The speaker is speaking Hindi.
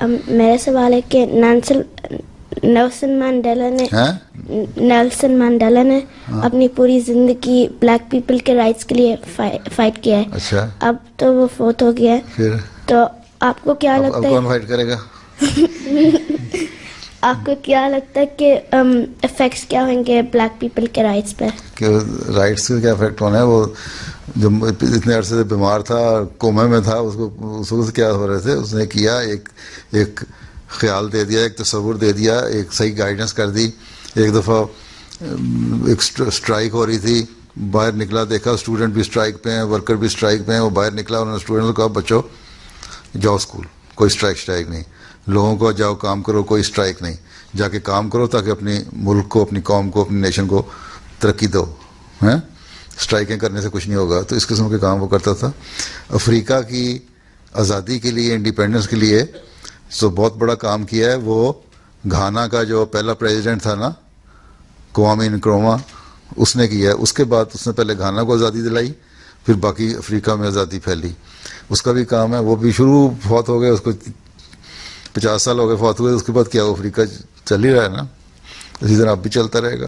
मेरा सवाल है कि नेल्सन मंडेला ने अपनी पूरी जिंदगी ब्लैक पीपल के राइट्स के लिए फाइट किया है। अच्छा, अब तो वो फोत हो गया है, फिर तो आपको क्या लगता अब है कौन फाइट करेगा? आपको क्या लगता है कि इफेक्ट्स क्या होंगे ब्लैक पीपल के राइट्स पे? कि राइट्स से क्या इफेक्ट होना है? वो जो इतने अरसे से बीमार था, कोमे में था, उसको क्या हो रहे थे, उसने किया एक ख्याल दे दिया, एक तस्वुर दे दिया, एक सही गाइडेंस कर दी। एक दफ़ा एक स्ट्राइक हो रही थी, बाहर निकला, देखा स्टूडेंट भी स्ट्राइक पे हैं, वर्कर भी स्ट्राइक पे हैं, वो बाहर निकला, उन्होंने स्टूडेंट को कहा बच्चों जाओ स्कूल, कोई स्ट्राइक नहीं, लोगों को जाओ काम करो, कोई स्ट्राइक नहीं, जाके काम करो ताकि अपने मुल्क को, अपनी कौम को, अपनी नेशन को तरक्की दो, हैं? स्ट्राइकें करने से कुछ नहीं होगा। तो इस किस्म के काम वो करता था। अफ्रीका की आज़ादी के लिए, इंडिपेंडेंस के लिए तो बहुत बड़ा काम किया है। वो घाना का जो पहला प्रेसिडेंट था ना, क्वामे नक्रूमा, उसने किया है। उसके बाद उसने पहले घाना को आज़ादी दिलाई, फिर बाकी अफ्रीका में आज़ादी फैली। उसका भी काम है। वो भी शुरू फौत हो गए, उसको 50 साल हो गए फौत हुए, उसके बाद क्या वो अफ्रीका चल ही रहा है ना, इसी तरह अब भी चलता रहेगा।